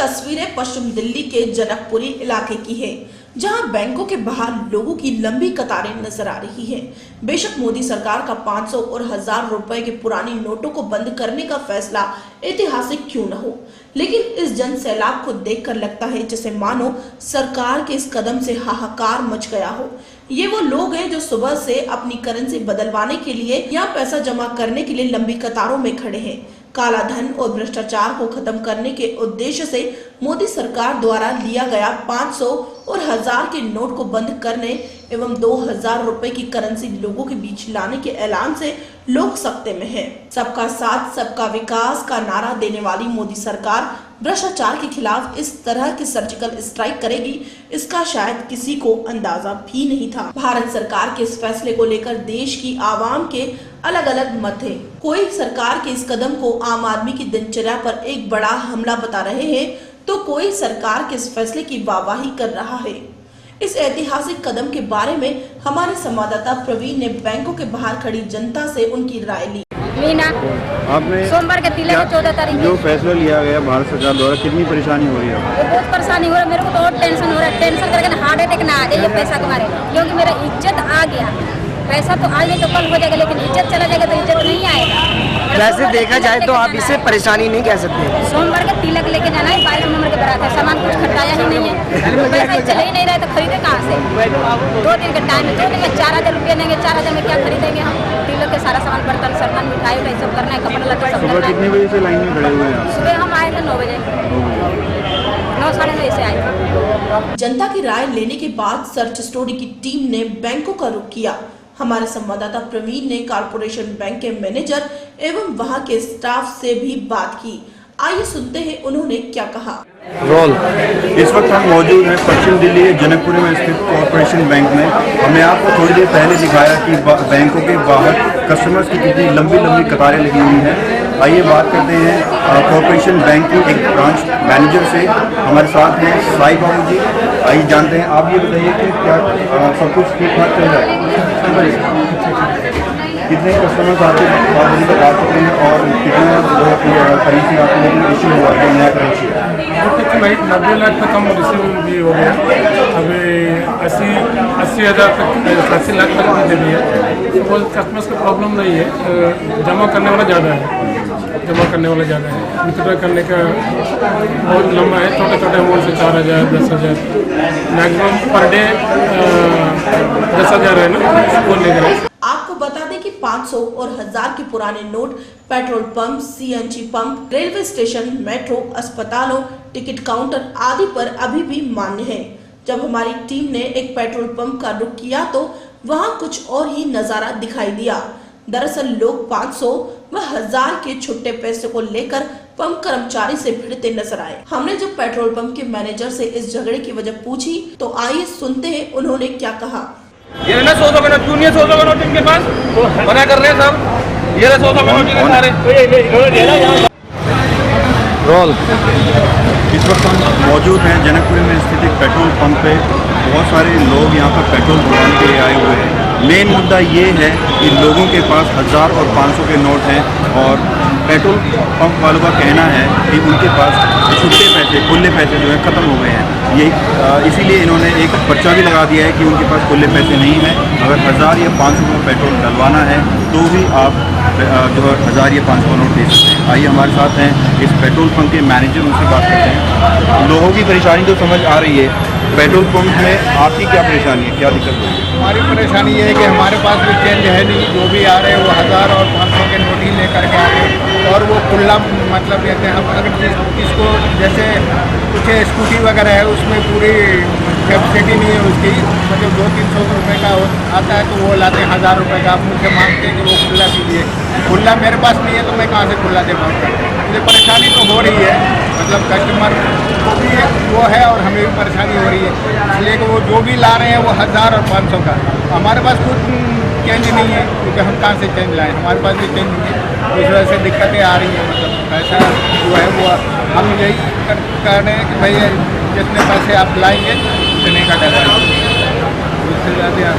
तस्वीरें पश्चिम दिल्ली के जनकपुरी इलाके की है, जहां बैंकों के बाहर लोगों की लंबी कतारें नजर आ रही है। बेशक मोदी सरकार का 500 और 1000 रुपए के पुरानी नोटों को बंद करने का फैसला ऐतिहासिक क्यों न हो, लेकिन इस जन सैलाब को देखकर लगता है जैसे मानो सरकार के इस कदम से हाहाकार मच गया हो। ये वो लोग हैं जो सुबह से अपनी करेंसी बदलवाने के लिए या पैसा जमा करने के लिए लंबी कतारों में खड़े हैं। काला धन और भ्रष्टाचार को खत्म करने के उद्देश्य से मोदी सरकार द्वारा लिया गया 500 और 1000 के नोट को बंद करने एवं 2000 रुपए की करेंसी लोगों के बीच लाने के ऐलान से लोग सख्ते में हैं। सबका साथ सबका विकास का नारा देने वाली मोदी सरकार भ्रष्टाचार के खिलाफ इस तरह की सर्जिकल स्ट्राइक करेगी, इसका शायद किसी को अंदाजा भी नहीं था। भारत सरकार के इस फैसले को लेकर देश की आवाम के अलग अलग मत है। कोई सरकार के इस कदम को आम आदमी की दिनचर्या पर एक बड़ा हमला बता रहे हैं, तो कोई सरकार के इस फैसले की वाहवाही कर रहा है। इस ऐतिहासिक कदम के बारे में हमारे संवाददाता प्रवीण ने बैंकों के बाहर खड़ी जनता से उनकी राय ली। मीना, आपने सोमवार के तिलक 14 तारीख जो फैसला लिया गया भारत सरकार द्वारा, कितनी परेशानी हो रही है? बहुत परेशानी हो रहा है, मेरे को तो और टेंशन हो रहा है। टेंशन करके हार्ट अटैक ना आ जाए पैसा तुम्हारे, क्योंकि मेरा इज्जत आ गया। पैसा तो आज नहीं तो कल हो जाएगा, लेकिन इज्जत चला जाएगा तो इज्जत नहीं आएगा। वैसे देखा जाए तो आप इसे परेशानी नहीं कह सकते। सोमवार का तिलक लेके जाना है, 22 नंबर के बारात है, सामान कुछ खरीदाया ही नहीं है, पैसा चल ही नहीं रहा है तो खरीदे कहाँ से? 2 दिन का टाइम है, 2 दिन में 4000 रुपये देंगे, 4000 में क्या खरीदेंगे हम? तिलक के सारा सामान, बर्तन सर्तन मिठाई उठाई सब करना है, कपड़ा लत्ता सब करना है। कितने बजे से लाइन में खड़े हुए हैं? सुबह हम आए थे 9 बजे, 9 साढ़े 9 से आए। जनता की राय लेने के बाद सर्च स्टोरी की टीम ने बैंकों का रुख किया। हमारे संवाददाता प्रवीण ने कॉर्पोरेशन बैंक के मैनेजर एवं वहां के स्टाफ से भी बात की। आइए सुनते हैं उन्होंने क्या कहा। रोल इस वक्त हम मौजूद हैं पश्चिम दिल्ली के जनकपुरी में स्थित कॉर्पोरेशन बैंक में। हमने आपको थोड़ी देर पहले दिखाया कि बैंकों के बाहर कस्टमर्स की कितनी लंबी लंबी कतारें लगी हुई हैं। आइए बात करते हैं कॉर्पोरेशन बैंक की एक ब्रांच मैनेजर से। हमारे साथ हैं साई बाबू जी। आइए जानते हैं, आप ये बताइए कि क्या सब कुछ ठीक ठाक चल रहा है? कितने कस्टमर्स आपके तक आ चुके हैं और कितने करेंसी आपको इश्यू हुआ है? नया करेंसी है 90 लाख तक हम रिसीव भी हो गया। अभी 80,000 तक 80 लाख तक दे दिया। तो कस्टमर्स का प्रॉब्लम नहीं है, जमा करने वाला ज़्यादा है, विथड्रॉ करने का बहुत लंबा है। छोटे छोटे अमाउंट से 4000 10,000 मैक्सिमम पर डे 10,000 है ना, वो ले गए। आपको बता दें कि 500 और 1000 के पुराने note petrol pump, CNG pump, railway station, metro, अस्पतालों, टिकट काउंटर आदि पर अभी भी मान्य है। जब हमारी टीम ने एक पेट्रोल पंप का रुख किया तो वहां कुछ और ही नजारा दिखाई दिया। दरअसल लोग 500 व 1000 के छुट्टे पैसे को लेकर पंप कर्मचारी से भिड़ते नजर आए। हमने जब पेट्रोल पंप के मैनेजर से इस झगड़े की वजह पूछी तो आइए सुनते हैं उन्होंने क्या कहा। ये ना 100 का नोट, क्यों नहीं है 100 का नोट इनके पास? मना कर रहे हैं सब। ये 100 का नोट इनके सारे। रोल इस वक्त हम मौजूद हैं जनकपुरी में स्थित एक पेट्रोल पंप पे। बहुत सारे लोग यहाँ पर पेट्रोल भरवाने के लिए आए हुए हैं। मेन मुद्दा ये है कि लोगों के पास 1000 और 500 के नोट हैं और पेट्रोल पंप वालों का कहना है कि उनके पास छुट्टे पैसे, खुले पैसे जो हैं ख़त्म हो गए हैं। ये इसीलिए इन्होंने एक पर्चा भी लगा दिया है कि उनके पास खुले पैसे नहीं हैं। अगर 1000 या 500 का पेट्रोल डलवाना है तो भी आप जो है 1000 या 500 नोट दे सकते हैं। आइए हमारे साथ हैं इस पेट्रोल पंप के मैनेजर, उनसे बात करते हैं। लोगों की परेशानी तो समझ आ रही है, पेट्रोल पंप में आपकी क्या परेशानी है, क्या दिक्कत है? हमारी परेशानी ये है कि हमारे पास भी चेंज है नहीं, जो भी आ रहे हैं वो 1000 और 500 के नोट ही लेकर के आ रहे हैं। और वो खुला मतलब कहते हैं, हम अगर इसको जैसे कुछ स्कूटी वगैरह है उसमें पूरी कैपेसिटी नहीं है उसकी, मतलब 200-300 रुपये का आता है तो वो लाते हैं 1000 रुपये का। आप मुझसे मांगते हैं कि वो खुला दीजिए, खुला मेरे पास नहीं है तो मैं कहाँ से खुला दे पाऊँगा? मुझे परेशानी तो हो रही है, मतलब कस्टमर को भी वो है और हमें भी परेशानी हो रही है। इसलिए कि वो जो भी ला रहे हैं वो 1000 और 500 का, हमारे पास कुछ चेंज नहीं है, क्योंकि हम कहाँ से चेंज लाएँ? हमारे पास भी चेंज नहीं है, इस वजह से दिक्कतें आ रही हैं। मतलब पैसा जो है वो हम यही कर रहे हैं कि भाई जितने पैसे आप लाएंगे उतने का डलवाएंगे, उससे ज़्यादा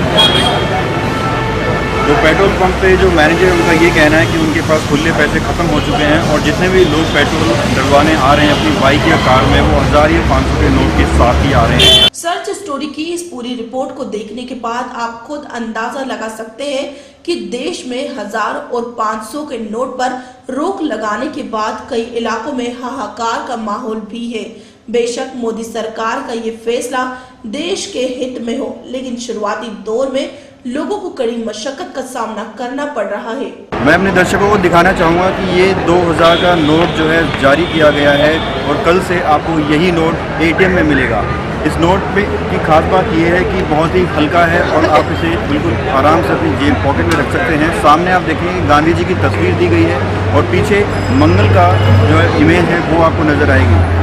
तो पेट्रोल पंप पे जो मैनेजर है उनका ये कहना है कि उनके पास खुले पैसे ख़त्म हो चुके हैं और जितने भी लोग पेट्रोल डलवाने आ रहे हैं अपनी बाइक या कार में वो 1000 या 500 के नोट के साथ ही आ रहे हैं। सर्च स्टोरी की इस पूरी रिपोर्ट को देखने के बाद आप खुद अंदाजा लगा सकते हैं कि देश में 1000 और 500 के नोट पर रोक लगाने के बाद कई इलाकों में हाहाकार का माहौल भी है। बेशक मोदी सरकार का ये फैसला देश के हित में हो, लेकिन शुरुआती दौर में लोगों को कड़ी मशक्कत का सामना करना पड़ रहा है। मैं अपने दर्शकों को दिखाना चाहूँगा कि ये 2000 का नोट जो है जारी किया गया है और कल से आपको यही नोट ATM में मिलेगा। इस नोट पे की खास बात यह है कि बहुत ही हल्का है और आप इसे बिल्कुल आराम से अपनी जेब पॉकेट में रख सकते हैं। सामने आप देखेंगे गांधी जी की तस्वीर दी गई है और पीछे मंगल का जो है इमेज है वो आपको नजर आएगी।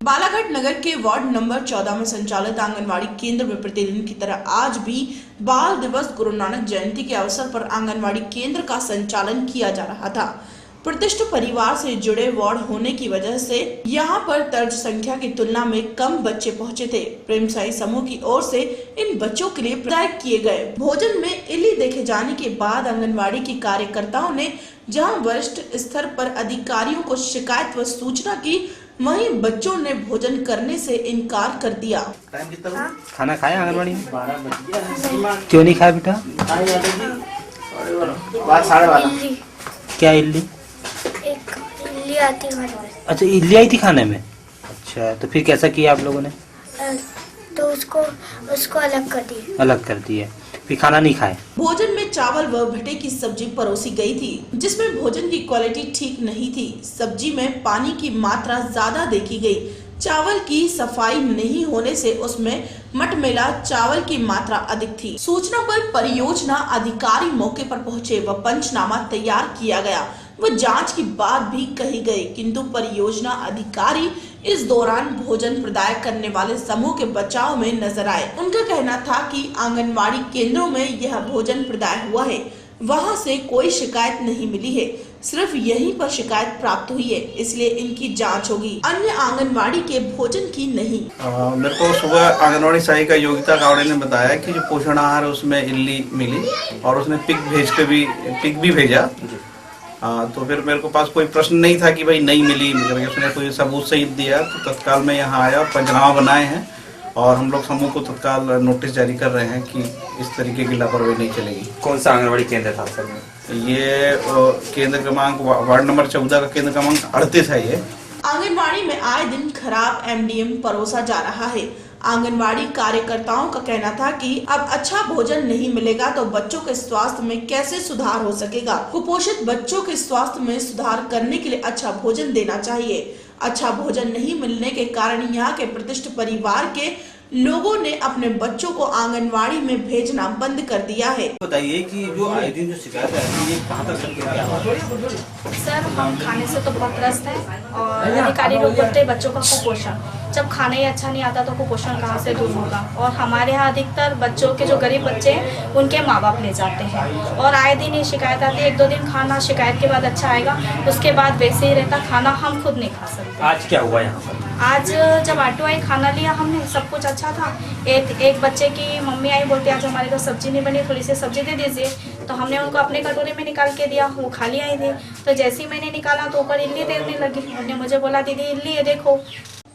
बालाघाट नगर के वार्ड नंबर 14 में संचालित आंगनवाड़ी केंद्र में प्रतिदिन की तरह आज भी बाल दिवस गुरु नानक जयंती के अवसर पर आंगनवाड़ी केंद्र का संचालन किया जा रहा था। प्रतिष्ठित परिवार से जुड़े वार्ड होने की वजह से यहाँ पर दर्ज संख्या की तुलना में कम बच्चे पहुँचे थे। प्रेम साई समूह की ओर से इन बच्चों के लिए प्रदान किए गए भोजन में इल्ली देखे जाने के बाद आंगनवाड़ी की कार्यकर्ताओं ने जहाँ वरिष्ठ स्तर पर अधिकारियों को शिकायत व सूचना की, वहीं बच्चों ने भोजन करने से इनकार कर दिया। खाना खाया आंगनबाड़ी में? क्यों नहीं खाया बेटा? क्या इल्ली? एक इल्ली आती है। अच्छा, इल्ली आई थी खाने में। अच्छा, तो फिर कैसा किया आप लोगों ने? तो उसको अलग कर दिए। अलग कर दिए, फिर खाना नहीं खाए। भोजन में चावल व भटे की सब्जी परोसी गई थी, जिसमें भोजन की क्वालिटी ठीक नहीं थी। सब्जी में पानी की मात्रा ज्यादा देखी गई। चावल की सफाई नहीं होने से उसमें मटमेला चावल की मात्रा अधिक थी। सूचना पर परियोजना अधिकारी मौके पर पहुंचे व पंचनामा तैयार किया गया व जांच की बात भी कही गई, किंतु परियोजना अधिकारी इस दौरान भोजन प्रदाय करने वाले समूह के बचाव में नजर आए। उनका कहना था कि आंगनवाड़ी केंद्रों में यह भोजन प्रदाय हुआ है, वहां से कोई शिकायत नहीं मिली है, सिर्फ यहीं पर शिकायत प्राप्त हुई है, इसलिए इनकी जांच होगी, अन्य आंगनवाड़ी के भोजन की नहीं। मेरे को सुबह आंगनवाड़ी सहायिका योगिता कावड़े ने बताया कि जो पोषण आहार उसमें इल्ली मिली और उसने पिक भी भेजा। तो फिर मेरे को पास कोई प्रश्न नहीं था कि भाई नहीं मिली, मगर उसने कोई सबूत सहित दिया तो तत्काल में यहाँ आया और पंचनामा बनाए हैं और हम लोग समूह को तत्काल नोटिस जारी कर रहे हैं कि इस तरीके की लापरवाही नहीं चलेगी। कौन सा आंगनबाड़ी केंद्र था सर? ये केंद्र क्रमांक वार्ड नंबर 14 का केंद्र क्रमांक 38 है। ये आंगनवाड़ी में आए दिन खराब MDM परोसा जा रहा है। आंगनवाड़ी कार्यकर्ताओं का कहना था कि अब अच्छा भोजन नहीं मिलेगा तो बच्चों के स्वास्थ्य में कैसे सुधार हो सकेगा। कुपोषित बच्चों के स्वास्थ्य में सुधार करने के लिए अच्छा भोजन देना चाहिए। अच्छा भोजन नहीं मिलने के कारण यहाँ के प्रतिष्ठित परिवार के लोगों ने अपने बच्चों को आंगनवाड़ी में भेजना बंद कर दिया है। बताइए कि जो आए दिन जो शिकायत है ये कहाँ तक चल के क्या? सर, हम खाने से तो बहुत त्रस्त हैं और अधिकारी लोग बोलते हैं बच्चों का कुपोषण, जब खाना ही अच्छा नहीं आता तो कुपोषण कहाँ से दूर होगा। और हमारे यहाँ अधिकतर बच्चों के जो गरीब बच्चे हैं उनके माँ बाप ले जाते हैं और आए दिन ये शिकायत आती है। 1-2 दिन खाना शिकायत के बाद अच्छा आएगा, उसके बाद वैसे ही रहता खाना, हम खुद नहीं खा सकते। आज क्या हुआ यहाँ पर? आज जब ऑटो आई खाना लिया हमने, सब कुछ अच्छा था। एक बच्चे की मम्मी आई, बोलते आज हमारे घर सब्जी नहीं बनी, थोड़ी सी सब्जी दे दीजिए। तो हमने उनको अपने कटोरे में निकाल के दिया, वो खाली आई थी। तो जैसे ही मैंने निकाला तो ऊपर इल्ली देने लगी। उन्होंने मुझे बोला दीदी इल्ली है देखो।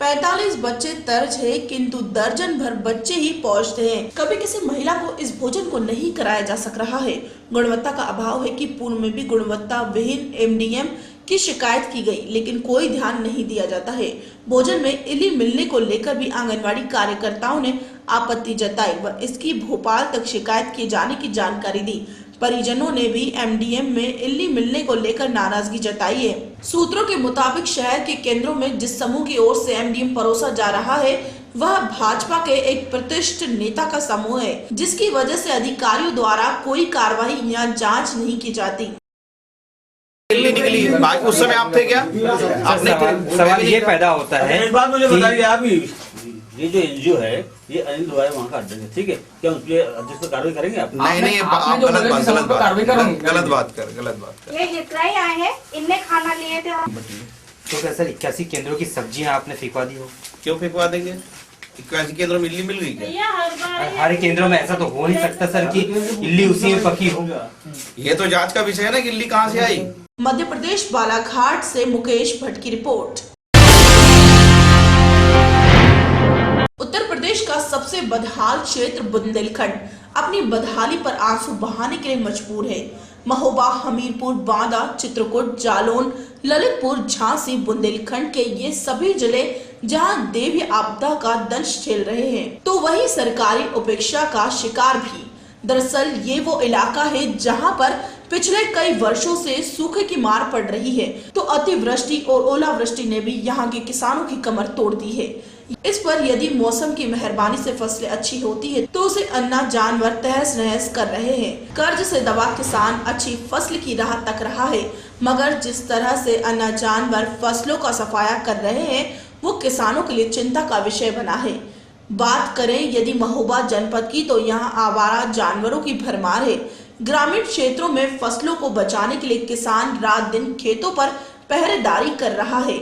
45 बच्चे दर्ज है, किंतु दर्जन भर बच्चे ही पहुंचते हैं। कभी किसी महिला को इस भोजन को नहीं कराया जा सक रहा है। गुणवत्ता का अभाव है कि पूर्व में भी गुणवत्ता विहीन MDM की शिकायत की गई, लेकिन कोई ध्यान नहीं दिया जाता है। भोजन में इल्ली मिलने को लेकर भी आंगनवाड़ी कार्यकर्ताओं ने आपत्ति जताई व इसकी भोपाल तक शिकायत किए जाने की जानकारी दी। परिजनों ने भी MDM में इल्ली मिलने को लेकर नाराजगी जताई है। सूत्रों के मुताबिक शहर के केंद्रों में जिस समूह की ओर से MDM परोसा जा रहा है वह भाजपा के एक प्रतिष्ठित नेता का समूह है, जिसकी वजह से अधिकारियों द्वारा कोई कार्रवाई या जांच नहीं की जाती। इल्ली निकली, बाकी उस समय आप थे क्या? सवाल ये पैदा होता है, एक बात मुझे बताइए आप ही, ये जो NGO है ये अनिल द्वारा वहाँ का अड्डा है, ठीक है? क्या उस पर कार्रवाई करेंगे आप? नहीं, आप गलत बात कर। ये हितलाई आए हैं, इनने खाना लिए थे। तो क्या सर 81 केंद्रों की सब्जियां आपने फेंकवा दी हो? क्यों फेंकवा देंगे? 81 केंद्रों में इल्ली मिल गई क्या? हर केंद्रों में ऐसा तो हो नहीं सकता सर कि इल्ली उसी में पकी हो। ये तो जांच का विषय है ना कि इल्ली कहाँ से आई। मध्य प्रदेश बालाघाट से मुकेश भट्ट की रिपोर्ट। उत्तर प्रदेश का सबसे बदहाल क्षेत्र बुंदेलखंड अपनी बदहाली पर आंसू बहाने के लिए मजबूर है। महोबा, हमीरपुर, बांदा, चित्रकूट, जालौन, ललितपुर, झांसी, बुंदेलखंड के ये सभी जिले जहां देवी आपदा का दंश झेल रहे हैं, तो वही सरकारी उपेक्षा का शिकार भी। दरअसल ये वो इलाका है जहां पर पिछले कई वर्षों से सूखे की मार पड़ रही है, तो अतिवृष्टि और ओलावृष्टि ने भी यहाँ के किसानों की कमर तोड़ दी है। इस पर यदि मौसम की मेहरबानी से फसलें अच्छी होती है तो उसे अन्ना जानवर तहस नहस कर रहे हैं। कर्ज से दबा किसान अच्छी फसल की राह तक रहा है, मगर जिस तरह से अन्ना जानवर फसलों का सफाया कर रहे हैं वो किसानों के लिए चिंता का विषय बना है। बात करें यदि महोबा जनपद की तो यहाँ आवारा जानवरों की भरमार है। ग्रामीण क्षेत्रों में फसलों को बचाने के लिए किसान रात दिन खेतों पर पहरेदारी कर रहा है,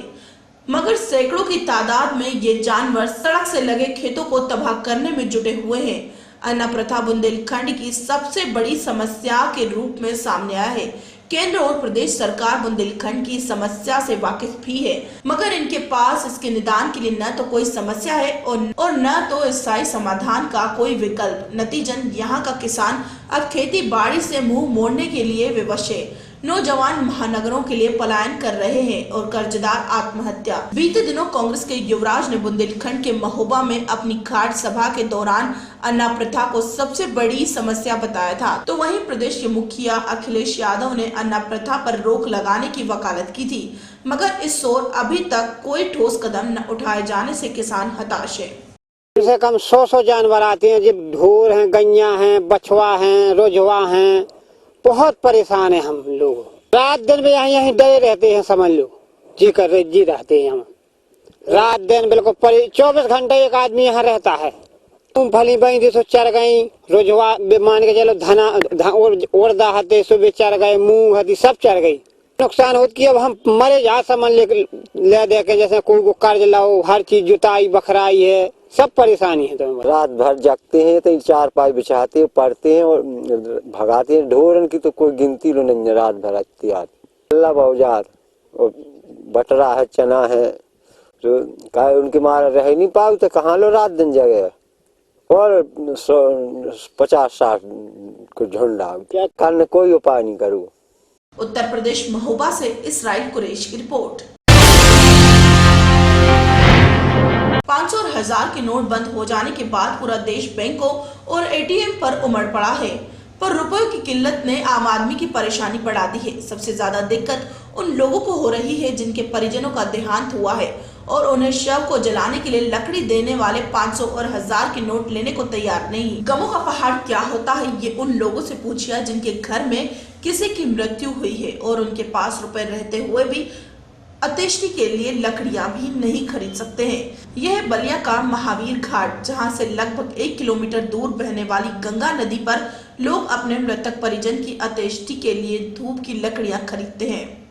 मगर सैकड़ों की तादाद में ये जानवर सड़क से लगे खेतों को तबाह करने में जुटे हुए हैं। अन्ना प्रथा बुंदेलखंड की सबसे बड़ी समस्या के रूप में सामने आया है। केंद्र और प्रदेश सरकार बुंदेलखंड की समस्या से वाकिफ भी है, मगर इनके पास इसके निदान के लिए न तो कोई समस्या है और न तो स्थायी समाधान का कोई विकल्प। नतीजन यहाँ का किसान अब खेती बाड़ी से मुंह मोड़ने के लिए विवश है। नौजवान महानगरों के लिए पलायन कर रहे हैं और कर्जदार आत्महत्या। बीते दिनों कांग्रेस के युवराज ने बुंदेलखंड के महोबा में अपनी घाट सभा के दौरान अन्ना प्रथा को सबसे बड़ी समस्या बताया था, तो वहीं प्रदेश के मुखिया अखिलेश यादव ने अन्ना प्रथा पर रोक लगाने की वकालत की थी, मगर इस ओर अभी तक कोई ठोस कदम न उठाए जाने से किसान हताश है। कम से कम 100 जानवर आते हैं, जब ढोर हैं, गैया हैं, बछवा हैं, रोजवा हैं, बहुत परेशान है हम लोग। रात दिन में यहीं डरे रहते हैं, समझ लो जी रहते हैं हम रात दिन बिल्कुल 24 घंटे एक आदमी यहाँ रहता है। मूंगफली बई सो चर गई, रोजवा मान के चलो धना और दाहते सुबह चर गए, मूंग हती सब चर गई। नुकसान होती कि अब हम मरे जा समझ ले दे के, जैसे कोई को कर्ज लाओ, हर चीज जुताई बखराई है, सब परेशानी है। तो रात भर जगते हैं, तो 4 पाई बिछाते हैं, पढ़ते हैं और भगाते हैं। ढोरन की तो कोई गिनती लो नहीं है, रात भर अल्लाह बाजार और बटरा है, चना है, जो का उनके मारे रह नहीं पाओ तो कहाँ लो रात दिन जगे। और 50-60 को झुंडा क्या करने, कोई उपाय नहीं करूँ। उत्तर प्रदेश महोबा से इसराइल कुरैश की रिपोर्ट। 500 और 1000 के नोट बंद हो जाने के बाद पूरा देश बैंकों और एटीएम पर उमड़ पड़ा है, पर रुपयों की किल्लत ने आम आदमी की परेशानी बढ़ा दी है। सबसे ज्यादा दिक्कत उन लोगों को हो रही है जिनके परिजनों का देहांत हुआ है और उन्हें शव को जलाने के लिए लकड़ी देने वाले 500 और 1000 के नोट लेने को तैयार नहीं। गमों का पहाड़ क्या होता है ये उन लोगों से पूछिए जिनके घर में किसी की मृत्यु हुई है और उनके पास रुपए रहते हुए भी अंत्येष्टि के लिए लकड़ियां भी नहीं खरीद सकते हैं। यह है बलिया का महावीर घाट, जहां से लगभग 1 किलोमीटर दूर बहने वाली गंगा नदी पर लोग अपने मृतक परिजन की अंत्येष्टि के लिए धूप की लकड़ियां खरीदते हैं।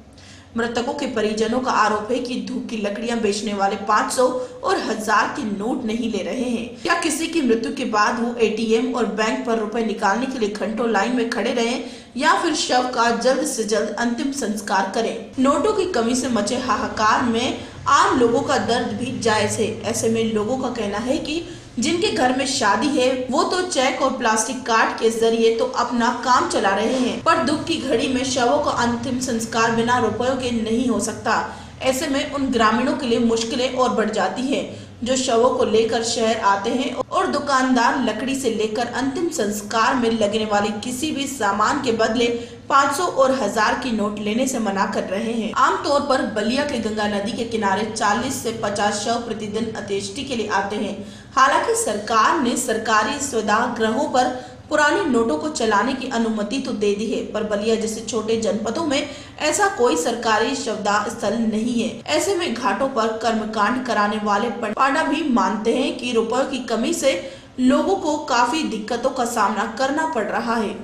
मृतकों के परिजनों का आरोप है कि धूप की लकड़ियां बेचने वाले 500 और 1000 के नोट नहीं ले रहे हैं। क्या किसी की मृत्यु के बाद वो एटीएम और बैंक पर रुपए निकालने के लिए घंटों लाइन में खड़े रहे या फिर शव का जल्द से जल्द अंतिम संस्कार करें। नोटों की कमी से मचे हाहाकार में आम लोगों का दर्द भी जायज है। ऐसे में लोगों का कहना है कि जिनके घर में शादी है वो तो चेक और प्लास्टिक कार्ड के जरिए तो अपना काम चला रहे हैं, पर दुख की घड़ी में शवों का अंतिम संस्कार बिना रुपयों के नहीं हो सकता। ऐसे में उन ग्रामीणों के लिए मुश्किलें और बढ़ जाती है जो शवों को लेकर शहर आते हैं और दुकानदार लकड़ी से लेकर अंतिम संस्कार में लगने वाले किसी भी सामान के बदले 500 और 1000 की नोट लेने से मना कर रहे हैं। आमतौर पर बलिया के गंगा नदी के किनारे 40 से 50 शव प्रतिदिन अंत्येष्टि के लिए आते हैं। हालांकि सरकार ने सरकारी सौदाह गृहों पर पुराने नोटों को चलाने की अनुमति तो दे दी है, पर बलिया जैसे छोटे जनपदों में ऐसा कोई सरकारी शवदाह स्थल नहीं है। ऐसे में घाटों पर कर्मकांड कराने वाले पांडा भी मानते हैं कि रुपयों की कमी से लोगों को काफी दिक्कतों का सामना करना पड़ रहा है।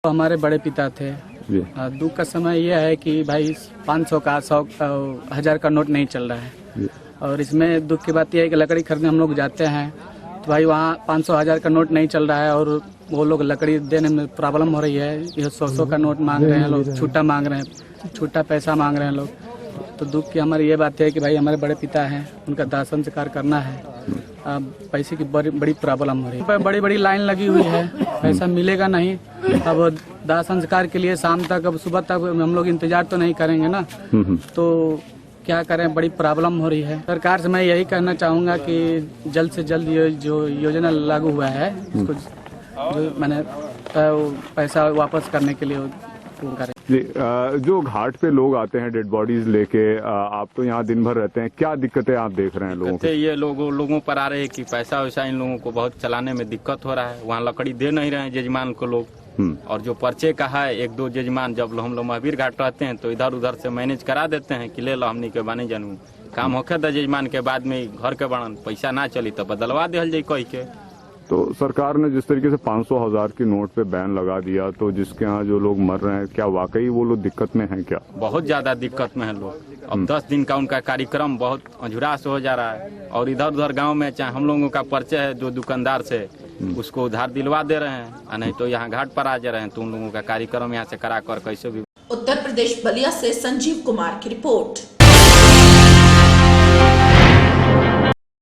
हमारे बड़े पिता थे, दुख का समय यह है कि भाई 500 का 100 का 1000 का नोट नहीं चल रहा है। और इसमें दुख की बात यह है कि लकड़ी खरीदने हम लोग जाते हैं तो भाई वहाँ 500 1000 का नोट नहीं चल रहा है और वो लोग लकड़ी देने में प्रॉब्लम हो रही है। ये 100 का नोट मांग रहे हैं लोग, छूटा मांग रहे हैं, छूटा पैसा मांग रहे हैं लोग। तो दुख की हमारी ये बात है कि भाई हमारे बड़े पिता हैं, उनका दाह संस्कार करना है। अब पैसे की बड़ी प्रॉब्लम हो रही है, बड़ी बड़ी लाइन लगी हुई है, पैसा मिलेगा नहीं। अब दाह संस्कार के लिए शाम तक, अब सुबह तक हम लोग इंतजार तो नहीं करेंगे ना, तो क्या करें, बड़ी प्रॉब्लम हो रही है। सरकार से मैं यही कहना चाहूँगा कि जल्द से जल्द ये जो योजना लागू हुआ है इसको मैंने पैसा वापस करने के लिए करें। जी, जो घाट पे लोग आते हैं डेड बॉडीज लेके, आप तो यहाँ दिन भर रहते हैं, क्या दिक्कतें आप देख रहे हैं लोगों को? ये लोगों पर आ रहे हैं कि पैसा वैसा इन लोगों को बहुत चलाने में दिक्कत हो रहा है। वहाँ लकड़ी दे नहीं रहे हैं जजमान को लोग। और जो पर्चे का है 1-2 जजमान, जब हम लोग महावीर घाट रहते हैं तो इधर उधर से मैनेज करा देते हैं कि ले लो हमनी के बानी जानू काम होके द जजमान के बाद में घर के बनन पैसा ना चली तो बदलवा दिया जाए कह के। तो सरकार ने जिस तरीके से 500 1000 की नोट पे बैन लगा दिया, तो जिसके यहाँ जो लोग मर रहे हैं, क्या वाकई वो लोग दिक्कत में हैं क्या? बहुत ज्यादा दिक्कत में है लोग। अब 10 दिन का उनका कार्यक्रम बहुत अधूरा से हो जा रहा है और इधर उधर गांव में चाहे हम लोगों का परिचय है जो दुकानदार से, उसको उधार दिलवा दे रहे हैं, नहीं तो यहाँ घाट पर आ जा रहे हैं तो उन लोगों का कार्यक्रम यहाँ से करा कर कैसे भी। उत्तर प्रदेश बलिया से संजीव कुमार की रिपोर्ट।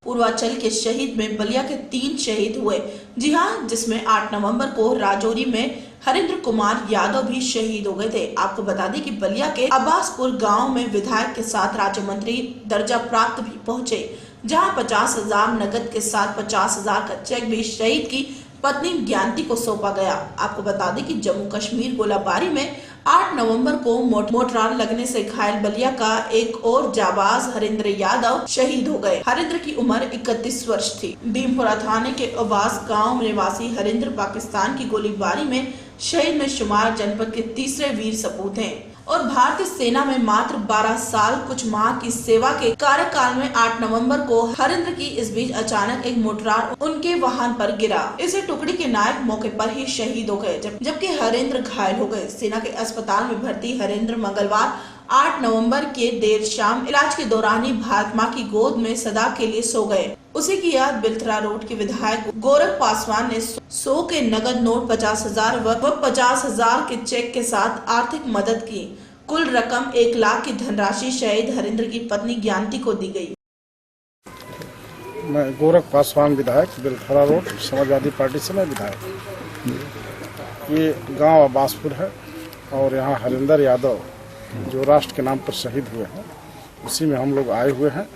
पूर्वांचल के शहीद में बलिया के 3 शहीद हुए। जी हां, जिसमें 8 नवंबर को राजौरी में हरिंद्र कुमार यादव भी शहीद हो गए थे। आपको बता दें कि बलिया के अब्बासपुर गांव में विधायक के साथ राज्य मंत्री दर्जा प्राप्त भी पहुंचे, जहां 50,000 नकद के साथ 50,000 का चेक भी शहीद की पत्नी ज्ञानती को सौंपा गया। आपको बता दें कि जम्मू कश्मीर गोलाबारी में 8 नवंबर को मोटरार लगने से घायल बलिया का एक और जाबाज हरिंद्र यादव शहीद हो गए। हरिंद्र की उम्र 31 वर्ष थी। भीमपुरा थाने के अब्बास गांव निवासी हरिंद्र पाकिस्तान की गोलीबारी में शहीद में शुमार जनपद के 3रे वीर सपूत हैं और भारतीय सेना में मात्र 12 साल कुछ माह की सेवा के कार्यकाल में 8 नवंबर को हरिंद्र की इस बीच अचानक एक मोटरार उनके वाहन पर गिरा। इसे टुकड़ी के नायक मौके पर ही शहीद हो गए, जबकि हरिंद्र घायल हो गए। सेना के अस्पताल में भर्ती हरिंद्र मंगलवार 8 नवंबर के देर शाम इलाज के दौरान ही भारत मां की गोद में सदा के लिए सो गए। उसी की याद बिलथरा रोड के विधायक गोरख पासवान ने 100 के नगद नोट 50,000 व 50,000 के चेक के साथ आर्थिक मदद की। कुल रकम 1 लाख की धनराशि शहीद हरिंद्र की पत्नी ज्ञानती को दी गई। मैं गोरख पासवान विधायक, बिलथरा रोड, समाजवादी पार्टी से मैं विधायक। ये गांव अब्बासपुर है और यहाँ हरिंद्र यादव जो राष्ट्र के नाम पर शहीद हुए हैं, उसी में हम लोग आए हुए हैं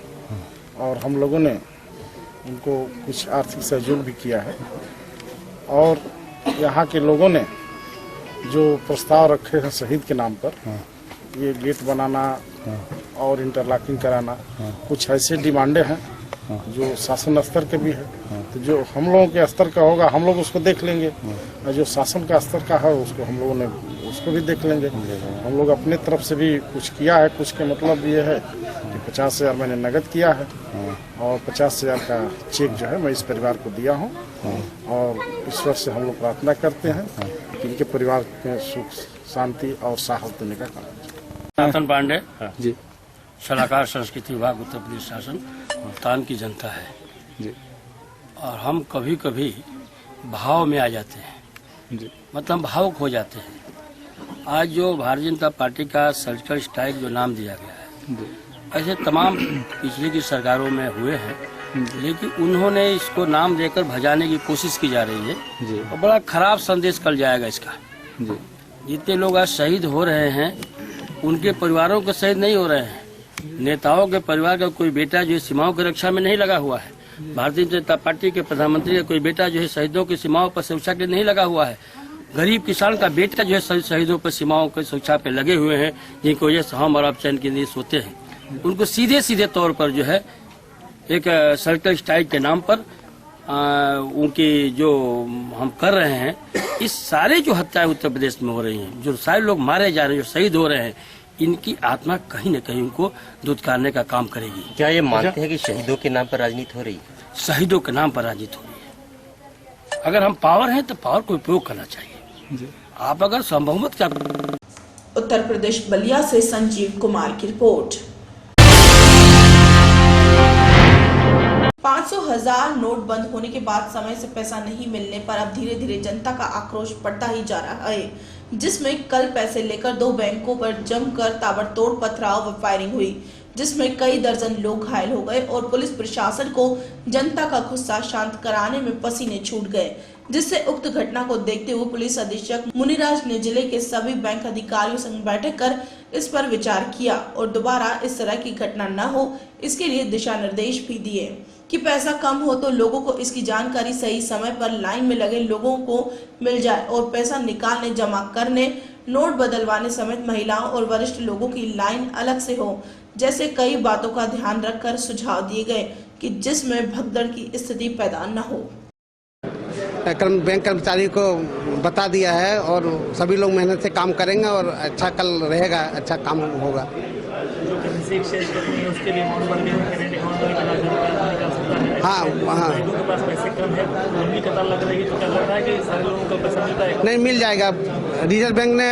और हम लोगों ने उनको कुछ आर्थिक सहयोग भी किया है। और यहाँ के लोगों ने जो प्रस्ताव रखे हैं शहीद के नाम पर, ये गेट बनाना और इंटरलॉकिंग कराना, कुछ ऐसे डिमांडें हैं जो शासन स्तर के भी है। तो जो हम लोगों के स्तर का होगा हम लोग उसको देख लेंगे, और जो शासन का स्तर का है उसको हम लोगों ने उसको भी देख लेंगे। हम लोग अपने तरफ से भी कुछ किया है। कुछ के मतलब ये है कि 50,000 मैंने नगद किया है और 50,000 का चेक जो है मैं इस परिवार को दिया हूँ। और ईश्वर से हम लोग प्रार्थना करते हैं कि इनके परिवार के सुख शांति और साहस देने का काम। शासन पांडे जी, सलाहकार संस्कृति विभाग, उत्तर प्रदेश शासन, तान की जनता है जी। और हम कभी कभी भाव में आ जाते हैं जी, मतलब भावुक हो जाते हैं। आज जो भारतीय जनता पार्टी का सर्जिकल स्ट्राइक जो नाम दिया गया है जी, ऐसे तमाम पिछले की सरकारों में हुए हैं, लेकिन उन्होंने इसको नाम देकर भजाने की कोशिश की जा रही है जी। और बड़ा खराब संदेश कल जाएगा इसका जी। जितने लोग आज शहीद हो रहे हैं उनके परिवारों के शहीद नहीं हो रहे हैं। नेताओं के परिवार का कोई बेटा जो है सीमाओं की रक्षा में नहीं लगा हुआ है। भारतीय जनता पार्टी के प्रधानमंत्री का कोई बेटा जो है शहीदों की सीमाओं पर सुरक्षा के नहीं लगा हुआ है। गरीब किसान का बेटा जो है शहीदों पर सीमाओं की सुरक्षा पे लगे हुए हैं, जिनकी वजह से हम और आप चैन के लिए सोते हैं। उनको सीधे सीधे तौर पर जो है एक सर्जिकल स्ट्राइक के नाम पर उनकी जो हम कर रहे हैं, इस सारे जो हत्याएं उत्तर प्रदेश में हो रही हैं, जो सारे लोग मारे जा रहे हैं, जो शहीद हो रहे हैं, इनकी आत्मा कहीं न कहीं उनको दुत्कारने का काम करेगी। क्या ये मानते हैं कि शहीदों के नाम पर राजनीति हो रही है? शहीदों के नाम पर राजनीति हो रही है। अगर हम पावर हैं तो पावर को उपयोग करना चाहिए। आप अगर संभवत क्या उत्तर प्रदेश बलिया से संजीव कुमार की रिपोर्ट। 500,000 नोट बंद होने के बाद समय से पैसा नहीं मिलने पर अब धीरे धीरे जनता का आक्रोश बढ़ता ही जा रहा है, जिसमें कल पैसे लेकर 2 बैंकों पर जमकर ताबड़तोड़ पथराव व फायरिंग हुई, जिसमें कई दर्जन लोग घायल हो गए और पुलिस प्रशासन को जनता का गुस्सा शांत कराने में पसीने छूट गए, जिससे उक्त घटना को देखते हुए पुलिस अधीक्षक मुनिराज ने जिले के सभी बैंक अधिकारियों संग बैठक कर इस पर विचार किया और दोबारा इस तरह की घटना न हो, इसके लिए दिशा निर्देश भी दिए कि पैसा कम हो तो लोगों को इसकी जानकारी सही समय पर लाइन में लगे लोगों को मिल जाए और पैसा निकालने, जमा करने, नोट बदलवाने समेत महिलाओं और वरिष्ठ लोगों की लाइन अलग से हो, जैसे कई बातों का ध्यान रखकर सुझाव दिए गए कि जिसमें भगदड़ की स्थिति पैदा न हो। बैंक कर्मचारी को बता दिया है और सभी लोग मेहनत से काम करेंगे और अच्छा कल रहेगा, अच्छा काम होगा। जो करेंसी एक्सचेंज करनी है उसके लिए अमाउंट बढ़ गया है, करेंट अकाउंट में निकाल सकता है। हाँ, के पास पैसे कम है, लंबी कतार लग रही है, तो क्या लग रहा है कि सारे लोगों को पैसा मिलता है? नहीं, मिल जाएगा। रिजर्व बैंक ने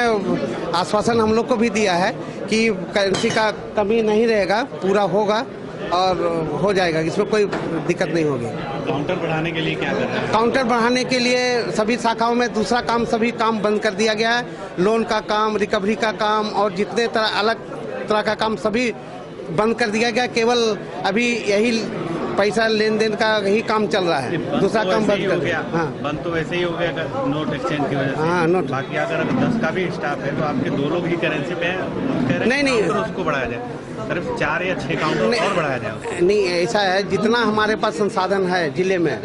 आश्वासन हम लोग को भी दिया है कि करेंसी का कमी नहीं रहेगा, पूरा होगा और हो जाएगा, इसमें कोई दिक्कत नहीं होगी। काउंटर बढ़ाने के लिए क्या कर रहे हैं? काउंटर बढ़ाने के लिए सभी शाखाओं में दूसरा काम, सभी काम बंद कर दिया गया है। लोन का काम, रिकवरी का काम और जितने तरह अलग तरह का काम सभी बंद कर दिया गया। केवल अभी यही पैसा लेन देन का यही काम चल रहा है, दूसरा काम बंद कर दिया। हाँ, बंद तो वैसे ही हो गया नोट एक्सचेंज की वजह से। हाँ, नोट। बाकी अगर 10 का भी स्टाफ है तो आपके 2 लोग ही करेंसी पे हैं, नहीं उसको बढ़ाया जाए, सिर्फ 4 या 6 काउंटर और बढ़ाया जाए। नहीं, ऐसा है, जितना हमारे पास संसाधन है जिले में,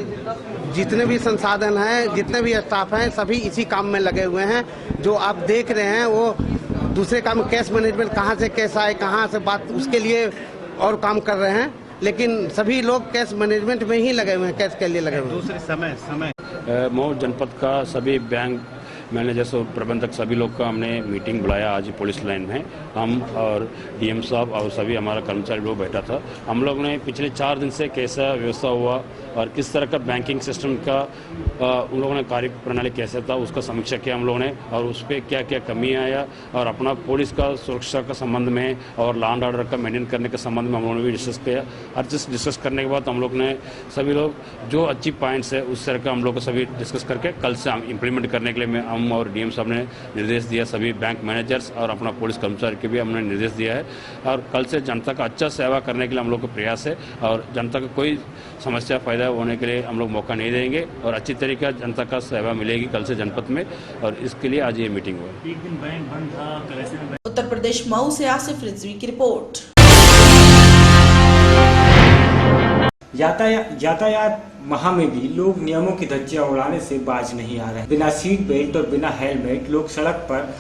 जितने भी संसाधन हैं, जितने भी स्टाफ हैं, सभी इसी काम में लगे हुए हैं। जो आप देख रहे हैं वो दूसरे काम, कैश मैनेजमेंट, कहाँ से कैश आए, कहाँ से बात, उसके लिए और काम कर रहे हैं, लेकिन सभी लोग कैश मैनेजमेंट में ही लगे हुए हैं, कैश के लिए लगे हुए हैं। दूसरे समय मऊ जनपद का सभी बैंक मैनेजर्स और प्रबंधक सभी लोग का हमने मीटिंग बुलाया आज पुलिस लाइन में। हम और डीएम साहब और सभी हमारा कर्मचारी लोग बैठा था। हम लोग ने पिछले 4 दिन से कैसा व्यवस्था हुआ और किस तरह का बैंकिंग सिस्टम का उन लोगों ने कार्य प्रणाली कैसे था उसका समीक्षा किया हम लोगों ने, और उस पर क्या क्या कमी आया और अपना पुलिस का सुरक्षा का संबंध में और लॉ एंड ऑर्डर का मेंटेन करने के संबंध में हम लोगों ने भी डिस्कस किया। हर चीज़ डिस्कस करने के बाद हम लोग ने सभी लोग जो अच्छी पॉइंट्स है उस तरह का हम लोग को सभी डिस्कस करके कल से हम इम्प्लीमेंट करने के लिए हम और डीएम साहब ने निर्देश दिया। सभी बैंक मैनेजर्स और अपना पुलिस कर्मचारी के भी हमने निर्देश दिया है और कल से जनता का अच्छा सेवा करने के लिए हम लोग का प्रयास है और जनता का कोई समस्या पैदा होने के लिए हम लोग मौका नहीं देंगे और अच्छी तरीके जनता का सेवा मिलेगी कल से जनपद में, और इसके लिए आज ये मीटिंग हुआ। एक दिन बैंक बंद था। उत्तर प्रदेश मऊ से आसिफ रिजवी की रिपोर्ट। यातायात माह में भी लोग नियमों की धज्जियां उड़ाने से बाज नहीं आ रहे। बिना सीट बेल्ट और बिना हेलमेट लोग सड़क पर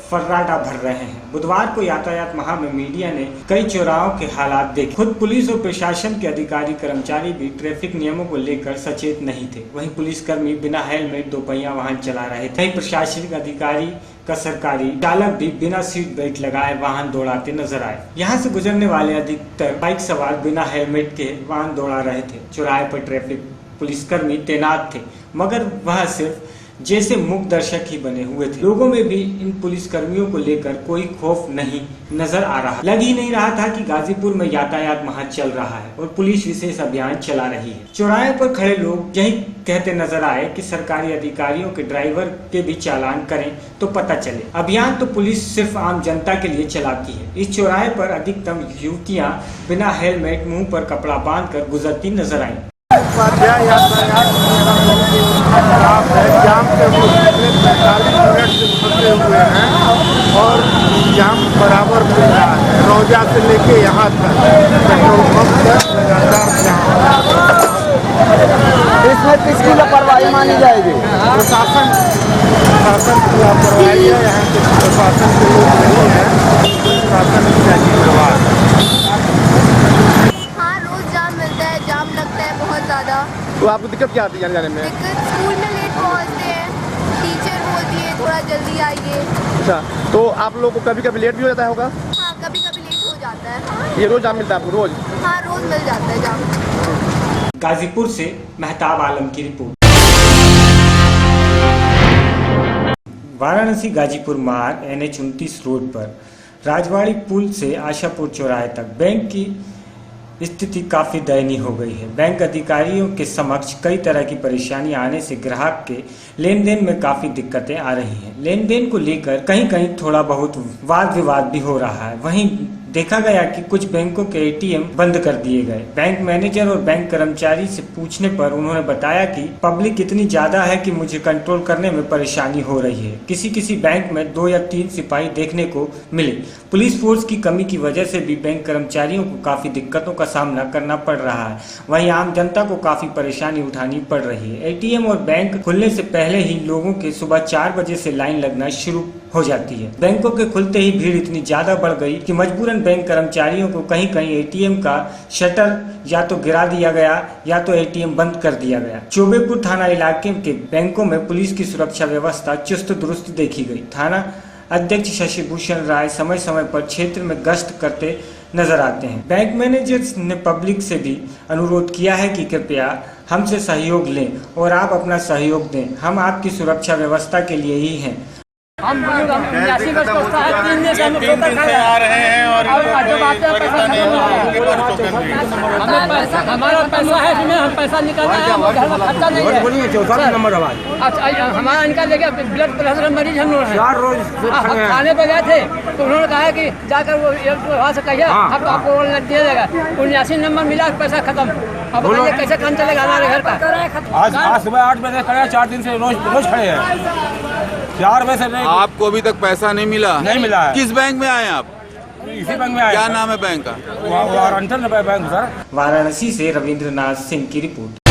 फर्राटा भर रहे हैं। बुधवार को यातायात माह में मीडिया ने कई चौराहों के हालात देखे। खुद पुलिस और प्रशासन के अधिकारी कर्मचारी भी ट्रैफिक नियमों को लेकर सचेत नहीं थे। वहीं पुलिसकर्मी बिना हेलमेट 2 पहिया वाहन चला रहे थे। वहीं प्रशासनिक अधिकारी का सरकारी चालक भी बिना सीट बेल्ट लगाए वाहन दौड़ाते नजर आए। यहाँ से गुजरने वाले अधिकतर बाइक सवार बिना हेलमेट के वाहन दौड़ा रहे थे। चौराहे पर ट्रैफिक पुलिसकर्मी तैनात थे मगर वह सिर्फ जैसे मूक दर्शक ही बने हुए थे। लोगों में भी इन पुलिसकर्मियों को लेकर कोई खौफ नहीं नजर आ रहा। लग ही नहीं रहा था कि गाजीपुर में यातायात माह चल रहा है और पुलिस विशेष अभियान चला रही है। चौराहे पर खड़े लोग यही कहते नजर आए कि सरकारी अधिकारियों के ड्राइवर के भी चालान करें तो पता चले। अभियान तो पुलिस सिर्फ आम जनता के लिए चलाती है। इस चौराहे पर अधिकतम युवतियां बिना हेलमेट, मुंह पर कपड़ा बांधकर गुजरती नजर आई। जाम के पिछले 45 मिनट से फंसे हुए हैं और जाम बराबर मिल रहा है। रौजा से लेके यहाँ तक पेट्रोल पंप तक लगातार जाम। इसमें किसकी लापरवाही मानी जाएगी? प्रशासन की लापरवाही है। यहाँ के प्रशासन के लोग नहीं है, प्रशासन इसका जिम्मेवार है। हाँ, रोज जाम मिलता है, जाम लगता है बहुत ज़्यादा। तो आपको दिक्कत क्या आती है जाने में? दिक्कत स्कूल में लेट पहुँचते हैं, टीचर बोलती है थोड़ा जल्दी आइए। अच्छा, तो आप लोग को कभी कभी लेट भी हो जाता होगा? हाँ, कभी कभी लेट हो जाता है। ये रोज जाम मिलता है आपको? रोज? हाँ, रोज मिल जाता है जाम। गाजीपुर से मेहताब आलम की रिपोर्ट। वाराणसी गाजीपुर मार्ग NH-29 रोड पर राजवाड़ी पुल से आशापुर चौराहे तक बैंक की स्थिति काफी दयनीय हो गई है। बैंक अधिकारियों के समक्ष कई तरह की परेशानी आने से ग्राहक के लेन देन में काफी दिक्कतें आ रही हैं। लेन देन को लेकर कहीं कहीं थोड़ा बहुत वाद विवाद भी हो रहा है। वहीं देखा गया कि कुछ बैंकों के ATM बंद कर दिए गए। बैंक मैनेजर और बैंक कर्मचारी से पूछने पर उन्होंने बताया कि पब्लिक इतनी ज्यादा है कि मुझे कंट्रोल करने में परेशानी हो रही है। किसी किसी बैंक में 2 या 3 सिपाही देखने को मिले। पुलिस फोर्स की कमी की वजह से भी बैंक कर्मचारियों को काफी दिक्कतों का सामना करना पड़ रहा है। वहीं आम जनता को काफी परेशानी उठानी पड़ रही है। ATM और बैंक खुलने से पहले ही लोगों के सुबह 4 बजे से लाइन लगना शुरू हो जाती है। बैंकों के खुलते ही भीड़ इतनी ज्यादा बढ़ गई कि मजबूरन बैंक कर्मचारियों को कहीं कहीं ATM का शटर या तो गिरा दिया गया या तो ATM बंद कर दिया गया। चौबेपुर थाना इलाके के बैंकों में पुलिस की सुरक्षा व्यवस्था चुस्त दुरुस्त देखी गई। थाना अध्यक्ष शशि भूषण राय समय समय पर क्षेत्र में गश्त करते नजर आते हैं। बैंक मैनेजर्स ने पब्लिक से भी अनुरोध किया है कि कृपया हमसे सहयोग लें और आप अपना सहयोग दें। हम आपकी सुरक्षा व्यवस्था के लिए ही हैं। हम 89 वर्ष का है, 3 दिन से हम से आ रहे हैं और जब आते हैं पैसा हमारा पैसा है, इसमें हम पैसा निकालना है, हम घर में खर्चा नहीं है। 64 नंबर अच्छा हमारा निकाल देगा। ब्लड प्रेशर का मरीज हम लोग हैं। 4 रोज हम खाने पे गए थे तो उन्होंने कहा कि जाकर वो वहाँ से कहिए आपको दिया जाएगा। 79 नंबर मिला, पैसा खत्म। अब बताइए कैसे काम चलेगा हमारे घर का। आज सुबह 8 बजे खड़े हैं, 4 दिन से रोज खड़े हैं। 4 बजे से नहीं। आपको अभी तक पैसा नहीं मिला? नहीं मिला है। किस बैंक में आए आप? इसी बैंक में आए। क्या नाम है बैंक का? वाराणसी वाराणसी से रविंद्रनाथ सिंह की रिपोर्ट।